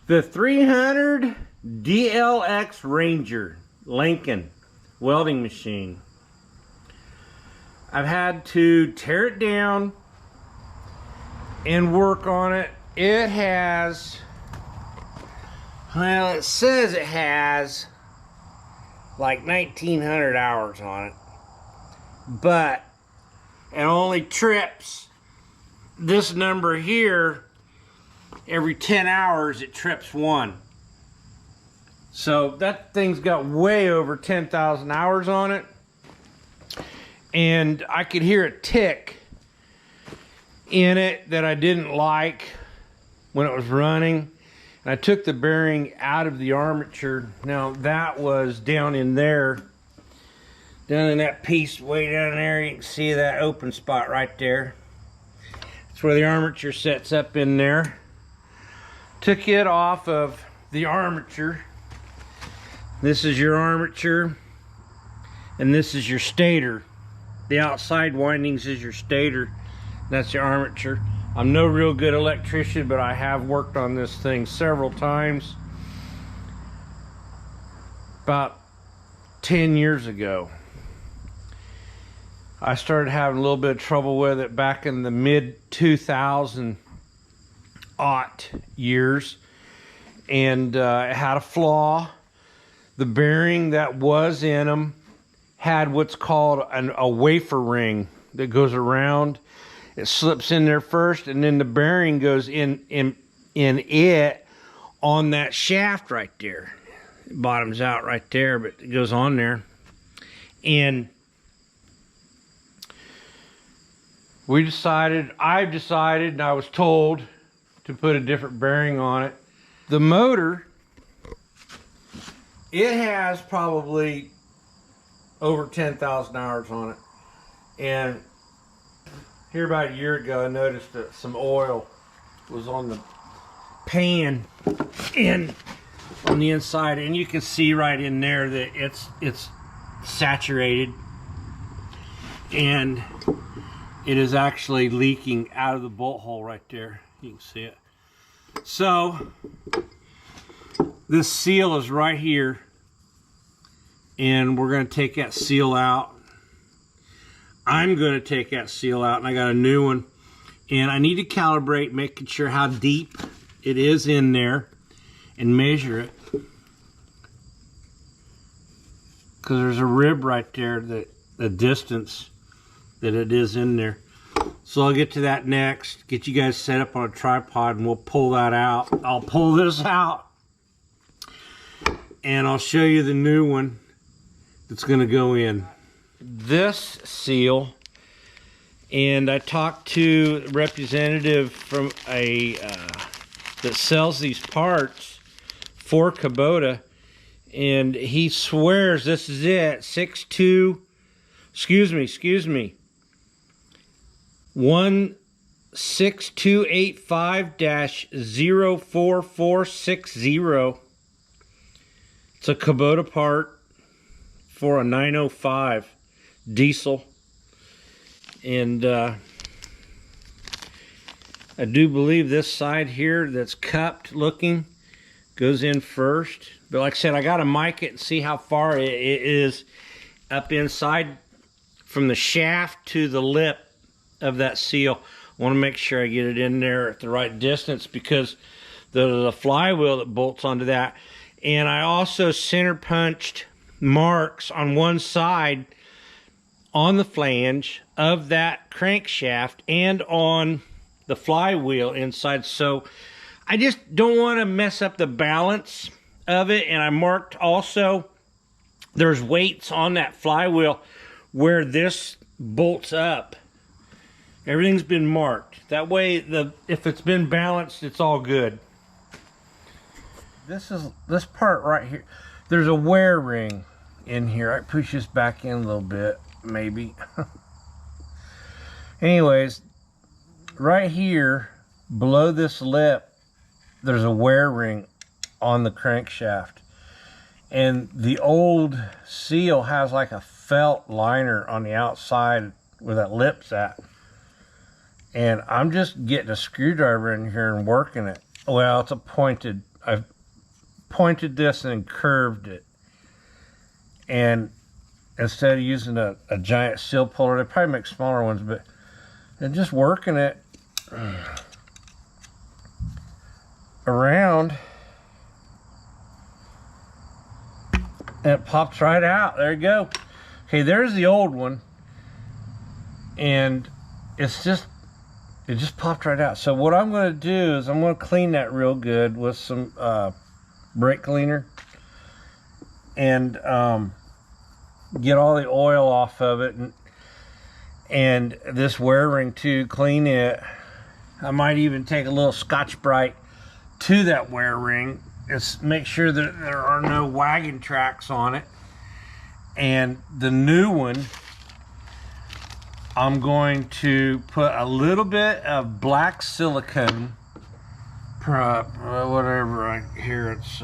The 300 DLX Ranger Lincoln welding machine. I've had to tear it down and work on it. It has, well, it says it has like 1900 hours on it, but it only trips this number here. Every 10 hours it trips one. So that thing's got way over 10,000 hours on it. And I could hear a tick in it that I didn't like when it was running. And I took the bearing out of the armature. Now that was down in there. Down in that piece way down there, you can see that open spot right there. That's where the armature sets up in there. Took it off of the armature. This is your armature, and this is your stator. The outside windings is your stator. That's your armature. I'm no real good electrician, but I have worked on this thing several times. About 10 years ago, I started having a little bit of trouble with it back in the mid-2000 years, and it had a flaw. The bearing that was in them had what's called a wafer ring that goes around. It slips in there first, and then the bearing goes in it on that shaft right there. It bottoms out right there, but it goes on there. And I've decided, and I was told to put a different bearing on it. The motor, it has probably over 10,000 hours on it. And here about a year ago, I noticed that some oil was on the pan and on the inside, and you can see right in there that it's saturated, and it is actually leaking out of the bolt hole right there. You can see it. So this seal is right here, and we're going to take that seal out. I'm going to take that seal out, and I got a new one, and I need to calibrate, making sure how deep it is in there, and measure it, because there's a rib right there, that the distance that it is in there. So I'll get to that next, get you guys set up on a tripod, and we'll pull that out. I'll pull this out, and I'll show you the new one that's going to go in. This seal, and I talked to a representative from that sells these parts for Kubota, and he swears this is it. 16285-04460. It's a Kubota part for a 905 diesel, and I do believe this side here that's cupped looking goes in first. But like I said, I got to mic it and see how far it is up inside from the shaft to the lip of that seal. I want to make sure I get it in there at the right distance, because the flywheel that bolts onto that. And I also center punched marks on one side on the flange of that crankshaft and on the flywheel inside. So I just don't want to mess up the balance of it. And I marked also, there's weights on that flywheel where this bolts up. Everything's been marked. That way, if it's been balanced, it's all good. This part right here, there's a wear ring in here. I push this back in a little bit, maybe. Anyways, right here below this lip, there's a wear ring on the crankshaft, and the old seal has like a felt liner on the outside where that lip's at, and I'm just getting a screwdriver in here and working it. Well, it's a pointed, I've pointed this and curved it, and instead of using a giant seal puller, they probably make smaller ones, but and just working it around, and it pops right out. There you go. Okay, there's the old one, and it just popped right out. So what I'm going to do is I'm going to clean that real good with some brake cleaner, and get all the oil off of it, and this wear ring too, clean it. I might even take a little Scotch-Brite to that wear ring. Just make sure that there are no wagon tracks on it. And the new one, I'm going to put a little bit of black silicone, whatever I hear it's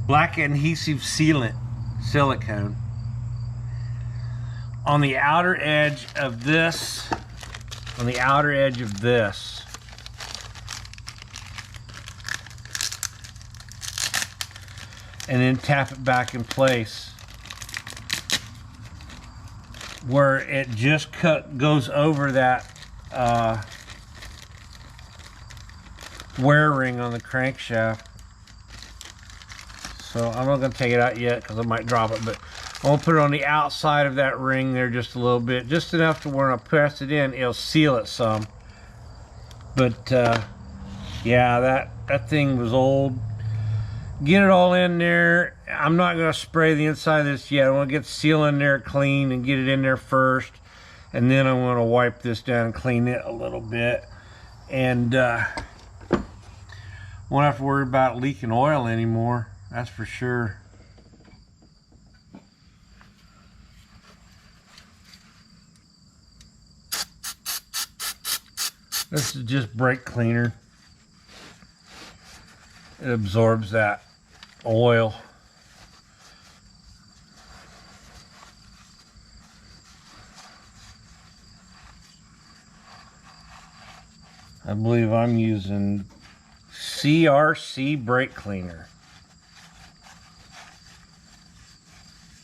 black adhesive sealant silicone on the outer edge of this, and then tap it back in place where it just goes over that wear ring on the crankshaft. So I'm not going to take it out yet because I might drop it, but I'm going to put it on the outside of that ring there just a little bit, just enough to where I press it in, it'll seal it some. But yeah, that thing was old. Get it all in there. I'm not going to spray the inside of this yet. I want to get the seal in there clean and get it in there first, and then I'm going to wipe this down and clean it a little bit, and won't have to worry about leaking oil anymore. That's for sure. This is just brake cleaner. It absorbs that oil. I believe I'm using CRC brake cleaner.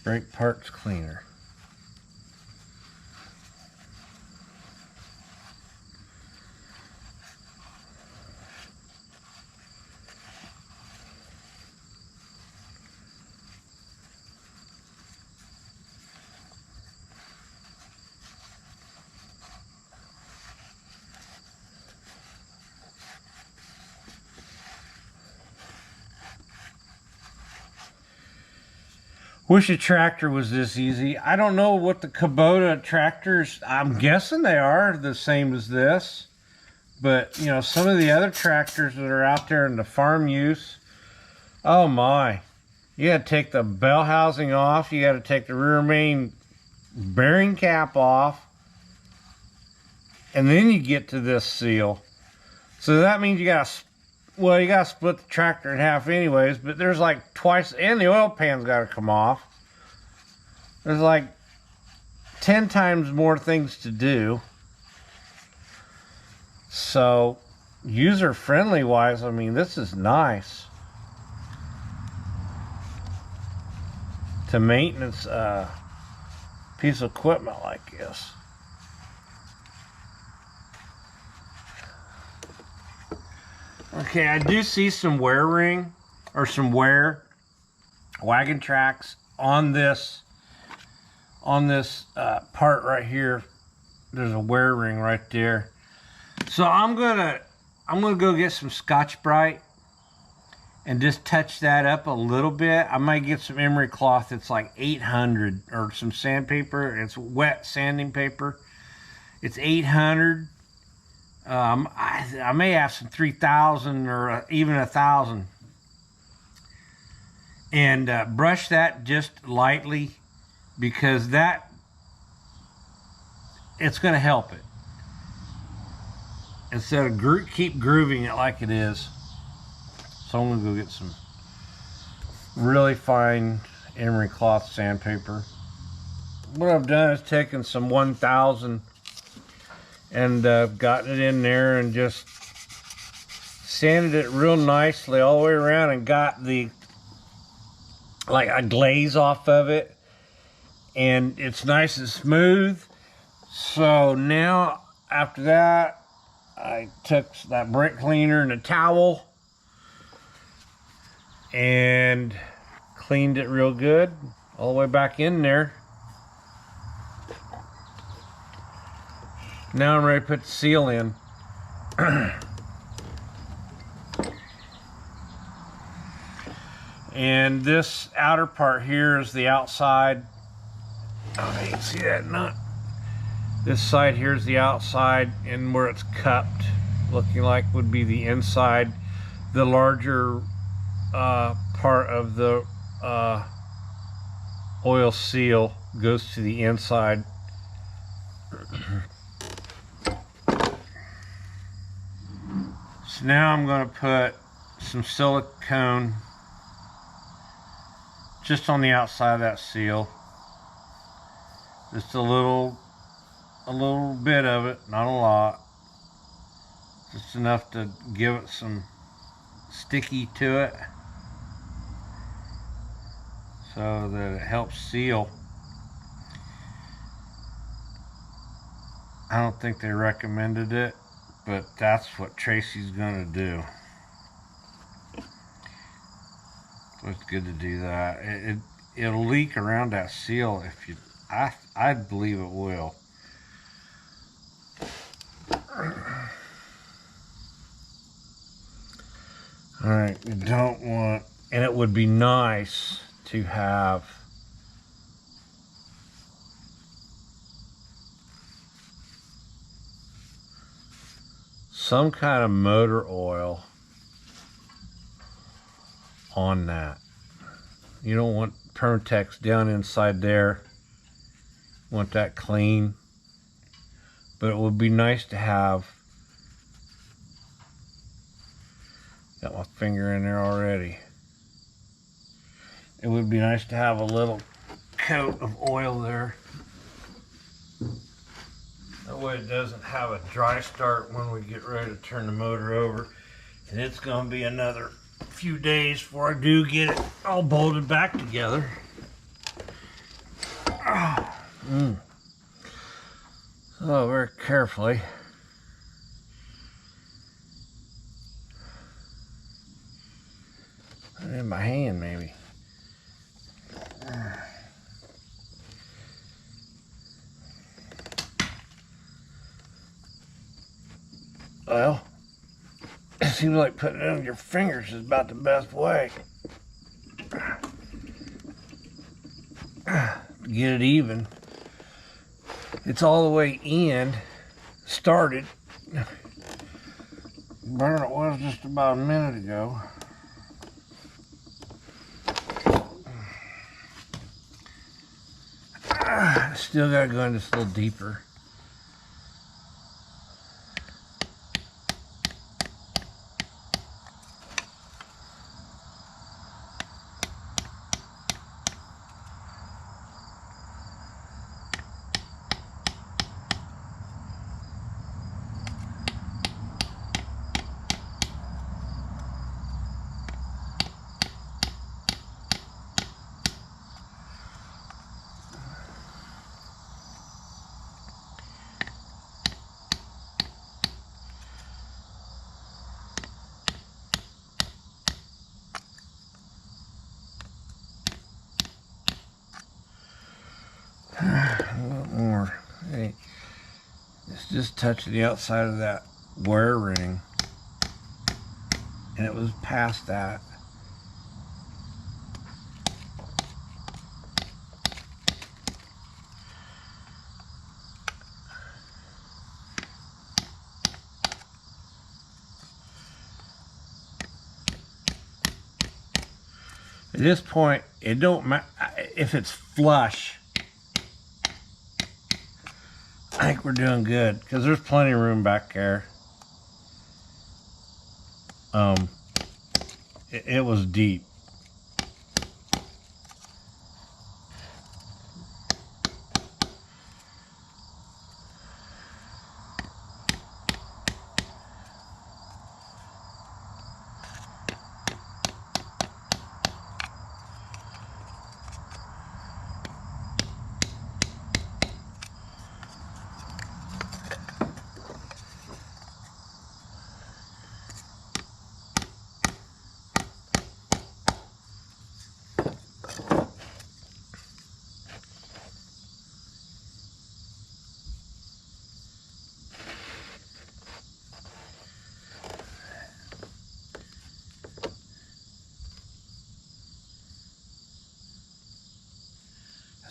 Brake parts cleaner. Wish a tractor was this easy. I don't know what the Kubota tractors, I'm guessing they are the same as this. But, you know, some of the other tractors that are out there in the farm use, oh my. You got to take the bell housing off. You got to take the rear main bearing cap off. And then you get to this seal. So that means you got to, well, you got to split the tractor in half anyways, but there's like twice, and the oil pan's got to come off. There's like 10 times more things to do. So, user-friendly wise, I mean, this is nice. To maintenance piece of equipment like this. Okay, I do see some wear ring, or some wear wagon tracks on this part right here. There's a wear ring right there. So I'm gonna go get some Scotch-Brite and just touch that up a little bit. I might get some emery cloth that's like 800, or some sandpaper. It's wet sanding paper. It's 800. I may have some 3,000 or even 1,000, and brush that just lightly, because it's going to help it instead of keep grooving it like it is. So I'm going to go get some really fine emery cloth sandpaper. What I've done is taken some 1,000 and gotten it in there and just sanded it real nicely all the way around and got like a glaze off of it, and it's nice and smooth. So now after that, I took that brake cleaner and a towel and cleaned it real good all the way back in there. Now I'm ready to put the seal in. And this outer part here is the outside. Oh, you can see that nut. This side here is the outside, and where it's cupped, looking like would be the inside. The larger part of the oil seal goes to the inside. So now I'm going to put some silicone just on the outside of that seal. Just a little bit of it, not a lot. Just enough to give it some sticky to it so that it helps seal. I don't think they recommended it, but that's what Tracy's gonna do. So it's good to do that. It'll leak around that seal if you. I believe it will. All right, you don't want, and it would be nice to have some kind of motor oil on that. You don't want Permatex down inside there. You want that clean. But it would be nice to have, got my finger in there already. It would be nice to have a little coat of oil there. That way it doesn't have a dry start when we get ready to turn the motor over. And it's going to be another few days before I do get it all bolted back together. So very carefully. Put it in my hand maybe. Well, it seems like putting it on your fingers is about the best way. Get it even. It's all the way in, started. Burner it was just about a minute ago. Still gotta go in just a little deeper. A little more. Hey, it's just touching the outside of that wear ring, and it was past that. At this point, it don't matter if it's flush. I think we're doing good because there's plenty of room back there. It was deep.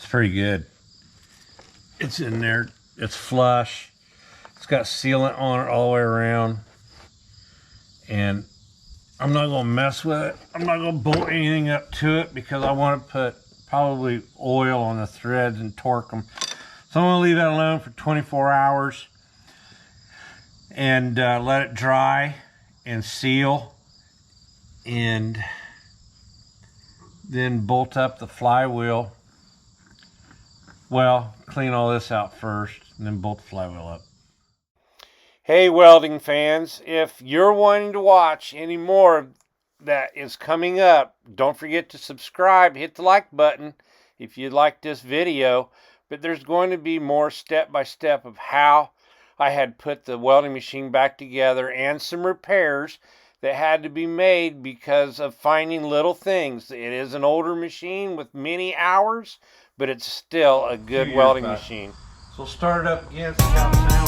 pretty good. It's in there. It's flush. It's got sealant on it all the way around. And I'm not going to mess with it. I'm not going to bolt anything up to it because I want to put probably oil on the threads and torque them. So I'm going to leave that alone for 24 hours and let it dry and seal, and then bolt up the flywheel. Well, clean all this out first and then bolt the flywheel up. Hey welding fans, if you're wanting to watch any more that is coming up, don't forget to subscribe, hit the like button if you like this video. But there's going to be more step-by-step of how I had put the welding machine back together, and some repairs that had to be made because of finding little things. It is an older machine with many hours, but it's still a good welding machine. So start it up again, see how it sounds.